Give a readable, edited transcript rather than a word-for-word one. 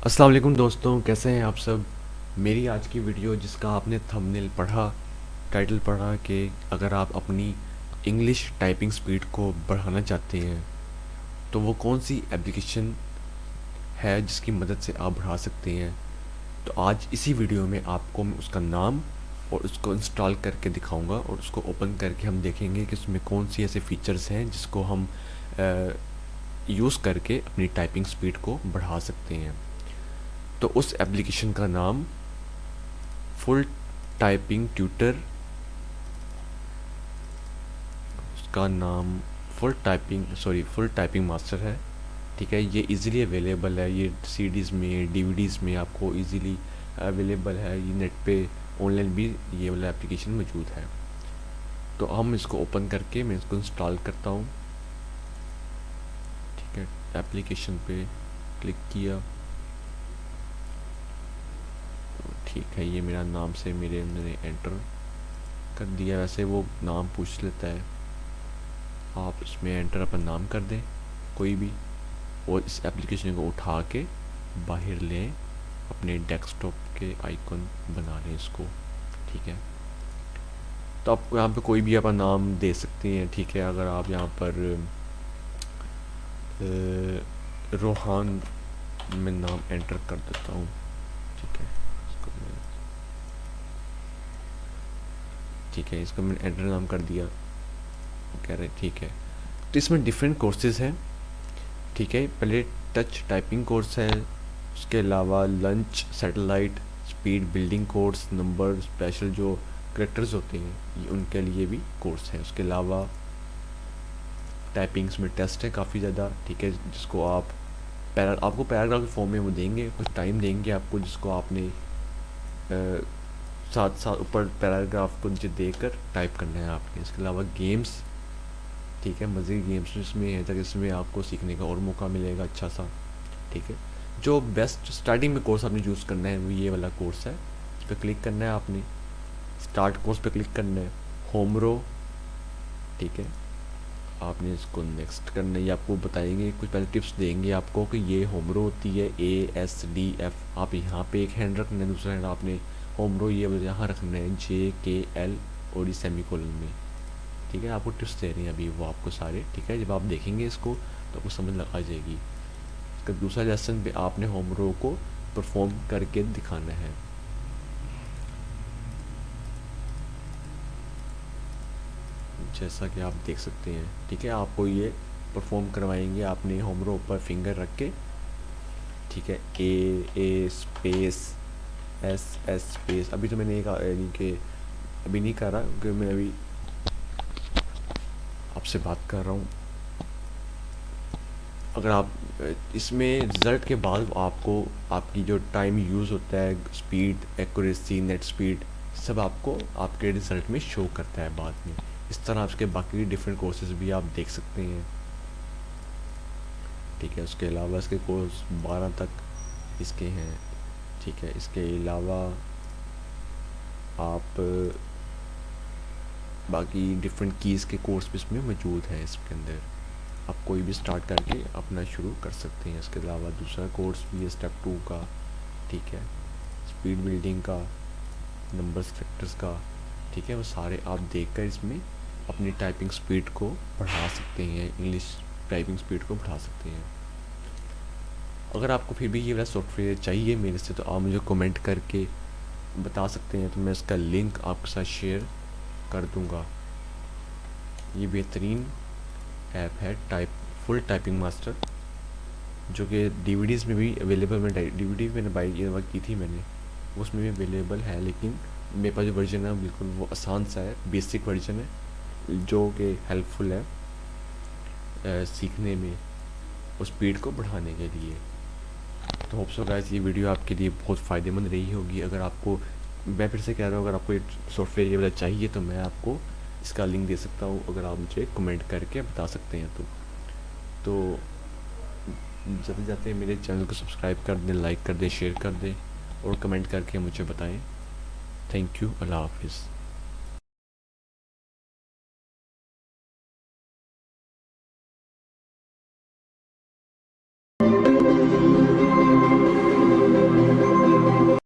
अस्सलाम वालेकुम दोस्तों, कैसे हैं आप सब। मेरी आज की वीडियो जिसका आपने थंबनेल पढ़ा, टाइटल पढ़ा कि अगर आप अपनी इंग्लिश टाइपिंग स्पीड को बढ़ाना चाहते हैं तो वो कौन सी एप्लीकेशन है जिसकी मदद से आप बढ़ा सकते हैं। तो आज इसी वीडियो में आपको मैं उसका नाम और उसको इंस्टॉल करके दिखाऊंगा और उसको ओपन करके हम देखेंगे कि उसमें कौन सी ऐसे फीचर्स हैं जिसको हम यूज़ करके अपनी टाइपिंग स्पीड को बढ़ा सकते हैं। तो उस एप्लीकेशन का नाम फुल टाइपिंग ट्यूटर, उसका नाम फुल टाइपिंग मास्टर है। ठीक है, ये इजीली अवेलेबल है, ये सीडीज़ में डीवीडीज़ में आपको इजीली अवेलेबल है, ये नेट पे ऑनलाइन भी ये वाला एप्लीकेशन मौजूद है। तो हम इसको ओपन करके मैं इसको इंस्टॉल करता हूँ। ठीक है, एप्लीकेशन पे क्लिक किया। ठीक है, ये मेरा नाम से मैंने एंटर कर दिया। वैसे वो नाम पूछ लेता है, आप इसमें एंटर अपना नाम कर दें कोई भी, और इस एप्लीकेशन को उठा के बाहर लें, अपने डेस्कटॉप के आइकन बना लें इसको। ठीक है, तो आप यहाँ पे कोई भी अपना नाम दे सकते हैं। ठीक है, अगर आप यहाँ पर रोहान में नाम एंटर कर देता हूँ। ठीक है, इसको मैं ठीक है, इसको मैंने एंटर नाम कर दिया। कह रहे ठीक है। तो इसमें डिफरेंट कोर्सेज हैं। ठीक है, पहले टच टाइपिंग कोर्स है, उसके अलावा lunch, satellite, speed building course, number special जो करेक्टर्स होते हैं ये उनके लिए भी कोर्स है। उसके अलावा टाइपिंग्स में टेस्ट है काफ़ी ज़्यादा। ठीक है, जिसको आप आपको पैराग्राफ के फॉर्म में वो देंगे, कुछ टाइम देंगे आपको, जिसको आपने साथ साथ ऊपर पैराग्राफ को नीचे देकर टाइप करना है आपने। इसके अलावा गेम्स, ठीक है, मज़े की गेम्स इसमें है ताकि इसमें आपको सीखने का और मौका मिलेगा अच्छा सा। ठीक है, जो बेस्ट स्टार्टिंग में कोर्स आपने चूज़ करना है वो ये वाला कोर्स है। इस पर क्लिक करना है आपने, स्टार्ट कोर्स पे क्लिक करना है, होम रो। ठीक है, आपने इसको नेक्स्ट करना है। ये आपको बताएंगे, कुछ पहले टिप्स देंगे आपको कि ये होम रो होती है ASDF। आप यहाँ पे एक हैंड रखना है, दूसरा हैंड आपने होम रो ये यहाँ रखना है JKL और ये सेमी कोलन में। ठीक है, आपको टिप्स दे रहे हैं अभी वो आपको सारे। ठीक है, जब आप देखेंगे इसको तो आपको समझ लग आ जाएगी। इसका दूसरा लेसन पे आपने होम रो को परफॉर्म करके दिखाना है। जैसा कि आप देख सकते हैं। ठीक है, आपको ये परफॉर्म करवाएंगे, आपने होम रो पर फिंगर रख के। ठीक है, A स्पेस S स्पेस, अभी तो मैंने एक यानी कि अभी नहीं कर रहा क्योंकि मैं अभी आपसे बात कर रहा हूँ। अगर आप इसमें रिज़ल्ट के बाद आपको आपकी जो टाइम यूज़ होता है, स्पीड, एक्यूरेसी, नेट स्पीड, सब आपको आपके रिज़ल्ट में शो करता है बाद में। इस तरह आपके बाकी डिफरेंट कोर्सेज भी आप देख सकते हैं। ठीक है, उसके अलावा इसके कोर्स 12 तक इसके हैं। ठीक है, इसके अलावा आप बाकी डिफरेंट कीज़ के कोर्स भी इसमें मौजूद हैं। इसके अंदर आप कोई भी स्टार्ट करके अपना शुरू कर सकते हैं। इसके अलावा दूसरा कोर्स भी है स्टेप 2 का। ठीक है, स्पीड बिल्डिंग का, नंबर्स फैक्टर्स का। ठीक है, वो सारे आप देखकर इसमें अपनी टाइपिंग स्पीड को बढ़ा सकते हैं, इंग्लिश टाइपिंग स्पीड को बढ़ा सकते हैं। अगर आपको फिर भी ये वाला सॉफ्टवेयर चाहिए मेरे से तो आप मुझे कमेंट करके बता सकते हैं, तो मैं इसका लिंक आपके साथ शेयर कर दूंगा। ये बेहतरीन ऐप है फुल टाइपिंग मास्टर, जो कि डीवीडीज़ में भी अवेलेबल। मैं डीवीडी मैंने बाई ये की थी मैंने, उसमें भी अवेलेबल है, लेकिन मेरे पास जो वर्जन है बिल्कुल वो आसान सा है, बेसिक वर्जन है जो कि हेल्पफुल है सीखने में और स्पीड को बढ़ाने के लिए। तो होप सो गाइस ये वीडियो आपके लिए बहुत फ़ायदेमंद रही होगी। अगर आपको, मैं फिर से कह रहा हूँ, अगर आपको ये सॉफ्टवेयर ये वाला चाहिए तो मैं आपको इसका लिंक दे सकता हूँ, अगर आप मुझे कमेंट करके बता सकते हैं तो जाते जाते मेरे चैनल को सब्सक्राइब कर दें, लाइक कर दें, शेयर कर दें और कमेंट करके मुझे बताएं। थैंक यू, अल्लाह हाफिज़।